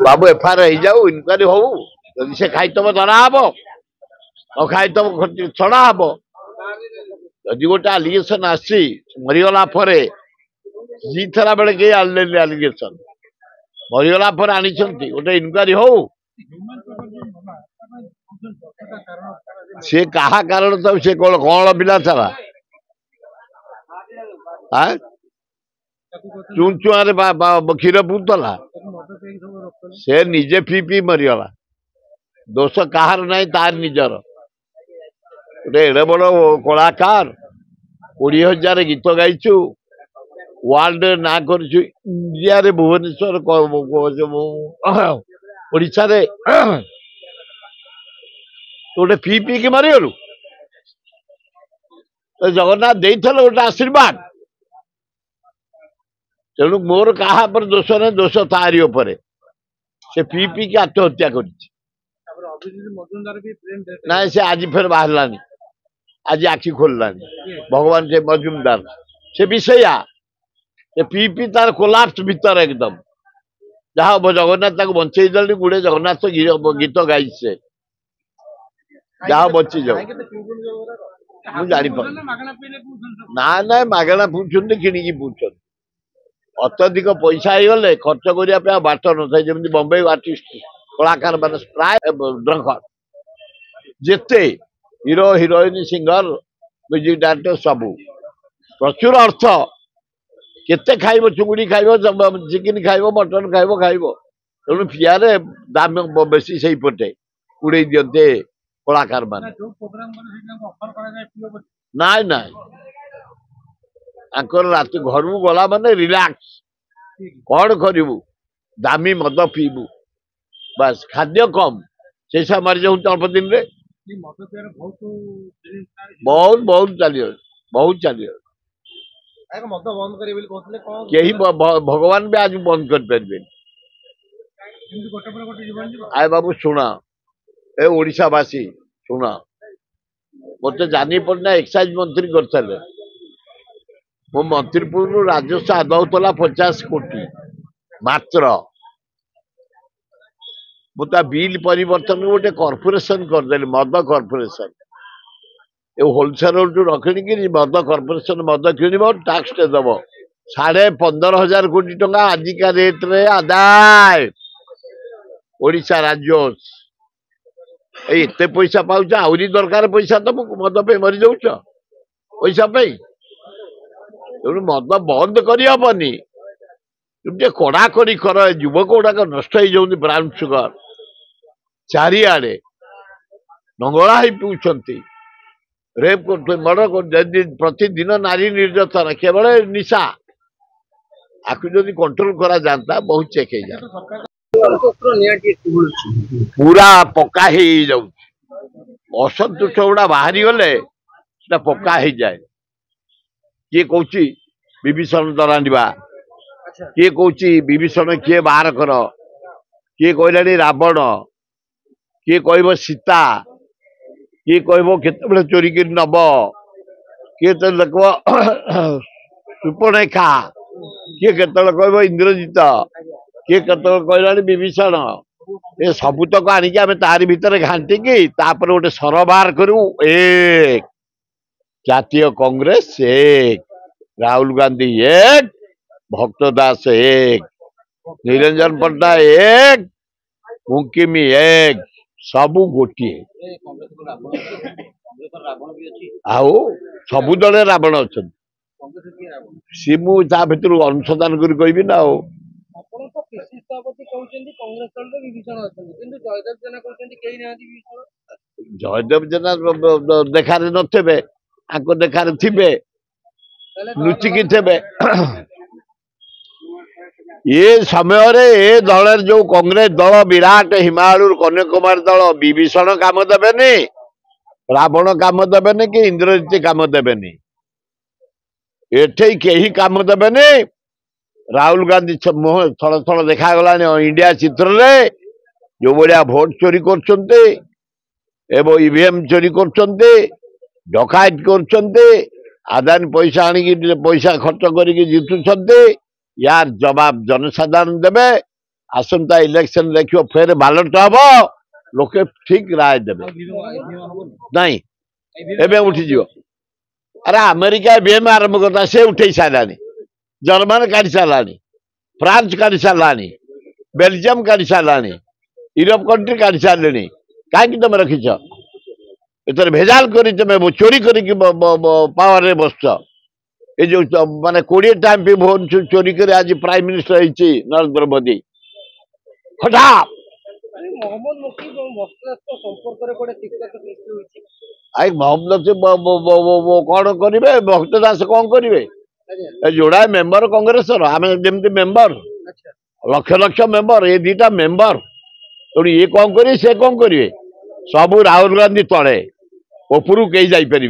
बाबू FIR हो जाऊ inquiry हो जदि से खाइतब धरा हम न खाइतब छड़ा हम जदि गोटे आलिगेसन आसी मरीगला जीथरा बेले कई आनिलेनि आलिगेसन मरीगला आनी गोटे इनक्वारी हो सी क्या कारण तो सी कौन पिला सारा चुआ क्षीर पुतला से निजे पी पी मरीगला दोष कहार ना तार निजर गोटे एड़े बड़ कलाकार 20,000 गीत गाइचु वर्ल्ड ना कर इंडिया रे भुवनेश्वर ओडिशा रे गोटे पी पी की मरीगलु जगन्नाथ दे गोटे आशीर्वाद तेणु मोर कहा पर दोष ना दोष तारी उपर से पी पी की आत्महत्या कर से आज फिर बाहर आज आखि खोललानी भगवान से मजुमदार से विषया से पी पी तार कोलाप्स भीतर एकदम जहाँ जगन्नाथ बंचे गुड़े जगन्नाथ गीत गाई से जहाँ बची जाओ मुझे ना ना मगणा पूछते किणी पूछते अत्यधिक पैसा गले खर्च करने बाट न जमी बम्बई आर्टिस्ट कलाकार मान प्राय ड्रंकर जिते hero heroine singer music director सबू प्रचुर अर्थ केते खाइब चुंगुड़ी खाइब चिकेन खाइब मटन खाइब तेणु फियारे दाम बेसी से पटे उड़े दिंते कलाकार मान नाई नाई रात घर गला माने रिलैक्स कौन करू दामी मद पीबू बस खाद्य कम से मारी जाऊँ अल्प दिन रे बहुत बहुत चली बहुत चली यही भगवान भी आज बंद कर पारे आए बाबू शुणा ए ओडिशावासी शुणा मत जानी पड़ना एक्साइज मंत्री करते मो मंत्रीपुर राजस्व आदाय होता 50 कोटी मात्र मुझे बिल परिवर्तन गोटे कॉर्पोरेशन करदेली मद कॉर्पोरेशन ये होलसेल रखी मद कॉर्पोरेशन मद किणव टैक्स दब 15,500 कोटी टंका आजिका रेट रे आदाय ओडिशा राज्य एते पैसा पाउछ आउरी दरकार पैसा तुमको मद पे मरी जाऊच पैसा पे मद बंद करहबनी तुम कड़ाकड़ी कर युवक गुड़ाक नष्ट हो ब्राउन सुगर चारिआडे नंगला पीछे रेप कर मर्डर प्रतिदिन नारी निर्यातना केवल निशा आपको जदि कंट्रोल करा जाता बहुत चेक हो जाता पूरा पक्का हो जाऊ असंतुष्ट गुड़ा बाहरी गले पक्का हो जाए किए कौच विभीषण दरांडा किए कौच विभीषण किए बाहर कर किए कहलानी रावण किए कह सीता किए कह केत चोरी कर नब किए तो देख सुपर्णरेखा किए केत कह इंद्रजीत किए केत कहला विभीषण ये सबुतक आणिकी आम तारी भितर घाटिकी गोटे सर बाहर करूँ एक जातीय कांग्रेस एक राहुल गांधी एक भक्त दास एक निरंजन पट्टा एक मुंकिमी एक सबू गोटे आओ सबू दल रावण अच्छा सी मुझे भर अनुसंधान कर कहबी ना जयदेव जेना देखार नथे आको देखार थे लुचिकी थे ये समय रे ए दल जो कांग्रेस दल विराट हिमालय कन्याकुमारी दल विभीषण काम देवेनि रावण काम देवेनि कि इंद्रजीत काम देवेनि एठे कहीं काम देवेनि राहुल गांधी मुह थल थल देखागला इंडिया चित्र रे जो भाया भोट चोरी कर ईवीएम चोरी कर डकायत कर आदानी पैसा आनिकी पैसा खर्च करके जितुंट यार जवाब जनसाधारण देवे आसंता इलेक्शन देखियो फेर बालट हम लोके ठीक राय देबे नहीं एबे उठी जियो अरे अमेरिका बीएम आरंभ करता से उठे सारानी जर्मन काढ़ी सारानी फ्रांस काढ़ी सारानी बेल्जियम काढ़ी सारानी यूरोप कंट्री काढ़ी सारे कहीं तुम रखीच एतर भेजाल करी तुम चोरी करी पावर रे बस ये जो माने 20 टाइम भी भोन चोरी कर आज प्राइम मिनिस्टर होइछि नरेंद्र मोदी हटा मोहम्मद मुफ्ती संपर्क रे कोडे तिक्तता सृष्टि होइछि आई मोहम्मद से कौन करेंगे भक्त दास कौन करेंगे जोड़ा मेंबर कांग्रेस आम जमी मेंबर लक्ष लक्ष मेंबर ये दीटा मेंबर तो ये कौन करेंगे से कौन करेंगे सब राहुल गांधी तले उपरू कहीं जापर